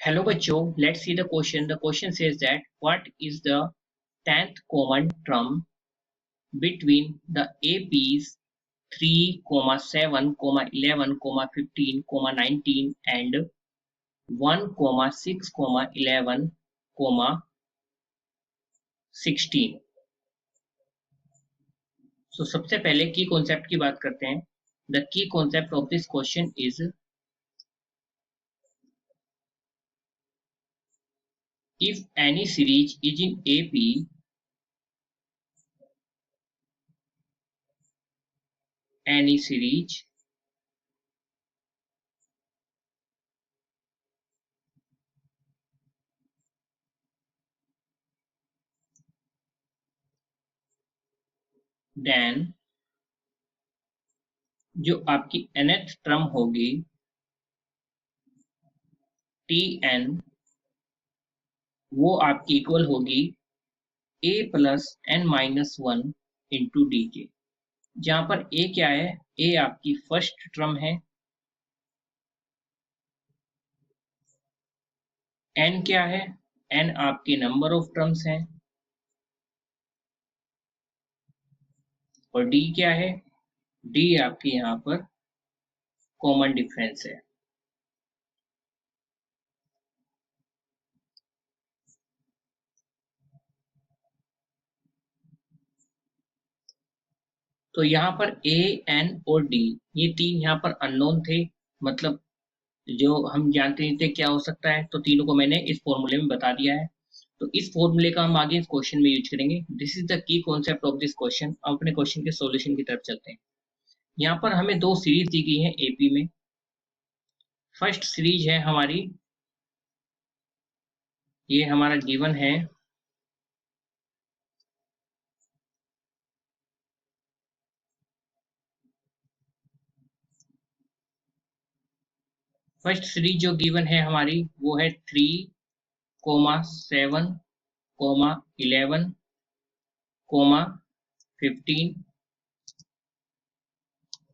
Hello बच्चों, let's see the question. The question says that what is the 10th common term between the APs 3, 7, 11, 15, 19 and 1, 6, 11, 16. So सबसे पहले की concept की बात करते हैं. The key concept of this question is if any series is in AP, any series then जो आपकी nth term होगी Tn वो आपकी इक्वल होगी a plus n minus 1 into D के, जहां पर a क्या है, a आपकी फर्स्ट टर्म है, n क्या है, n आपके नंबर ऑफ टर्म्स हैं, और d क्या है, d आपकी यहाँ पर कॉमन डिफरेंस है. तो यहाँ पर a, n और d ये तीन यहाँ पर अननोन थे, मतलब जो हम जानते नहीं थे क्या हो सकता है, तो तीनों को मैंने इस फॉर्मूले में बता दिया है. तो इस फॉर्मूले का हम आगे इस क्वेश्चन में यूज करेंगे. This is the key concept of this question. अब अपने क्वेश्चन के सॉल्यूशन की तरफ चलते हैं. यहाँ पर हमें दो सीरीज दी गई है एपी में. फर्स्ट सीरीज है हमारी, ये हमारा गिवन है फर्स्ट सीरीज जो गिवन है हमारी वो है 3, 7, 11, 15.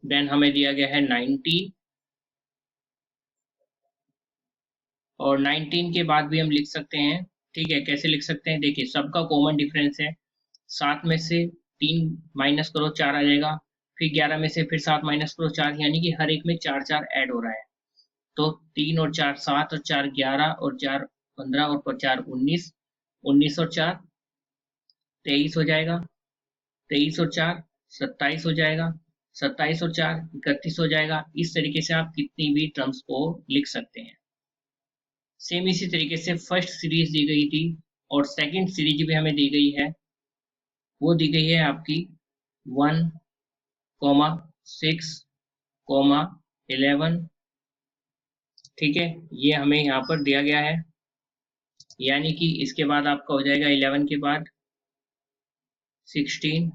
देन हमें दिया गया है 19, और 19 के बाद भी हम लिख सकते हैं. ठीक है, कैसे लिख सकते हैं, देखिए सबका कॉमन डिफरेंस है. 7 में से 3 माइनस करो 4 आ जाएगा, फिर 11 में से फिर 7 माइनस करो 4, यानी कि हर एक में 4 4 ऐड हो रहा है. तो 3 और 4 7 और 4 11 और 4 15 और 4 19, 19 और 4 23 हो जाएगा, 23 और 4 27 हो जाएगा, 27 और 4 31 हो जाएगा. इस तरीके से आप कितनी भी टर्म्स को लिख सकते हैं. सेम इसी तरीके से फर्स्ट सीरीज दी गई थी और सेकंड सीरीज भी हमें दी गई है. वो दी गई है आपकी 1, 6, 11. ठीक है, ये हमें यहाँ पर दिया गया है, यानी कि इसके बाद आपका हो जाएगा 11 के बाद 16.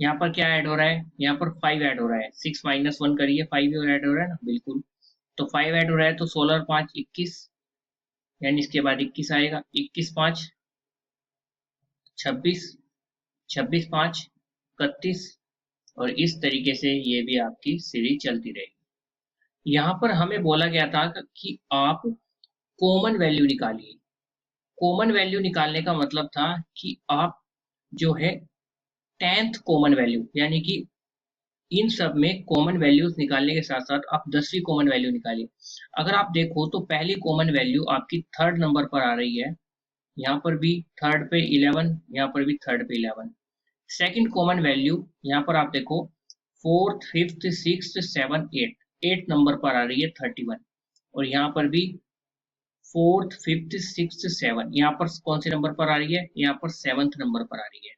यहाँ पर क्या ऐड हो रहा है, यहाँ पर 5 ऐड हो रहा है. 6 माइनस 1 करिए, 5 और ऐड हो रहा है ना, बिल्कुल. तो 5 ऐड हो रहा है, तो 16 और 5 21, यानी इसके बाद 21 आएगा. 21 5 26, 26 5 31, और इस तरीके से ये भी आपकी सीरीज चलती रहेगी. यहाँ पर हमें बोला गया था कि आप कॉमन वैल्यू निकालिए. कॉमन वैल्यू निकालने का मतलब था कि आप जो है 10th कॉमन वैल्यू, यानी कि इन सब में कॉमन वैल्यूज निकालने के साथ साथ आप 10वीं कॉमन वैल्यू निकालिए. अगर आप देखो तो पहली कॉमन वैल्यू आपकी थर्ड नंबर पर आ रही है, यहाँ पर भी थर्ड पे 11, यहाँ पर भी थर्ड पे 11. सेकंड कॉमन वैल्यू यहाँ पर आप देखो फोर्थ, फिफ्थ, सिक्स्थ, 7, 8 नंबर पर आ रही है 31, और यहाँ पर भी फोर्थ, फिफ्थ, सिक्स्थ, 7, यहाँ पर कौन से नंबर पर आ रही है, यहाँ पर 7th नंबर पर आ रही है.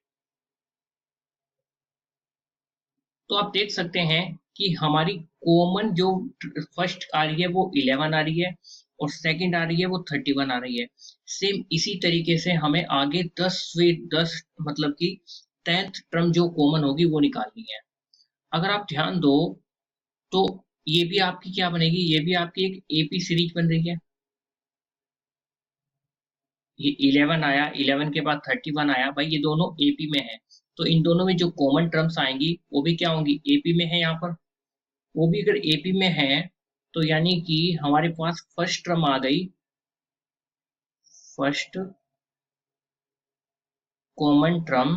तो आप देख सकते हैं कि हमारी कॉमन जो फर्स्ट आ रही है वो 11 आ रही है, और सेकंड आ रही है वो 31 आ रही है. सेम इसी तरीके से हमें आगे 10 मतलब कि 10th टर्म जो कॉमन होगी वो निकालनी है. अगर आप ध्यान दो तो ये भी आपकी क्या बनेगी, ये भी आपकी एक एपी सीरीज बन रही है. ये 11 आया, 11 के बाद 31 आया, भाई ये दोनों एपी में है, तो इन दोनों में जो कॉमन टर्म्स आएंगी वो भी क्या होंगी, एपी में है. यहाँ पर वो भी अगर एपी में है तो यानी कि हमारे पास फर्स्ट टर्म आ गई first common term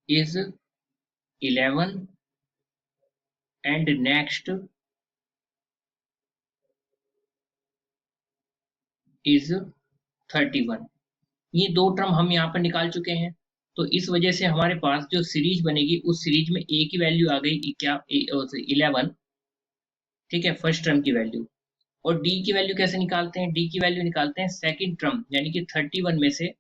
is 11 and next is 31। ये दो टर्म हम यहाँ पर निकाल चुके हैं, तो इस वजह से हमारे पास जो सीरीज बनेगी उस सीरीज में ए की वैल्यू आ गई क्या 11, ठीक है, फर्स्ट टर्म की वैल्यू। और डी की वैल्यू कैसे निकालते हैं, डी की वैल्यू निकालते हैं सेकंड टर्म यानी कि 31 में से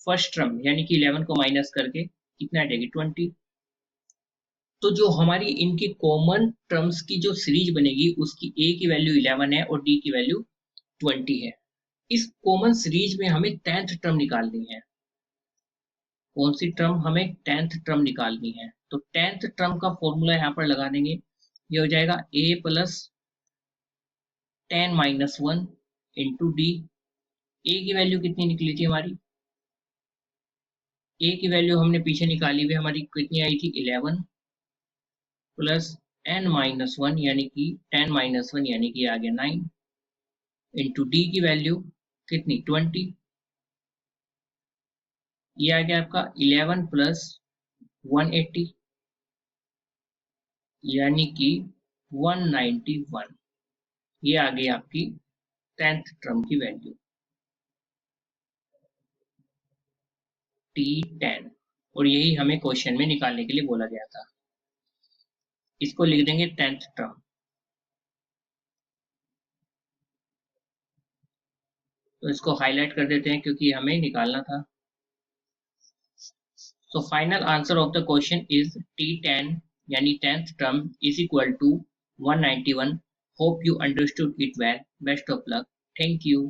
फर्स्ट टर्म यानी कि 11 को माइनस करके कितना आएगी 20। तो जो हमारी इनकी कॉमन टर्म्स की जो सीरीज बनेगी उसकी ए की वैल्यू 11 है और डी की वैल्यू 20 है। इस कॉमन सीरीज में हमें 10th टर्म निकालनी है। कौन सी टर्म, हमें 10th टर्म निकालनी है। तो 10th टर्म का फॉर्मूला यहाँ पर लगा देंगे, ये हो जाएगा a plus 10 minus 1 into D. A की वैल्यू कितनी निकली थी हमारी, ए की वैल्यू हमने पीछे निकाली हुई, हमारी कितनी आई थी 11 प्लस n माइनस 1 यानी कि 10 माइनस 1 यानी कि आ गया 9 इंटू डी की वैल्यू कितनी 20। ये आ गया आपका 11 प्लस 180 यानी कि 191। ये आ गई आपकी 10th टर्म की वैल्यू T10। और यही हमें क्वेश्चन में निकालने के लिए बोला गया था। इसको लिख देंगे 10th टर्म। तो इसको हाईलाइट कर देते हैं क्योंकि हमें निकालना था। So final answer of the question is T10 यानी 10th term is equal to 191। Hope you understood it well. Best of luck. Thank you.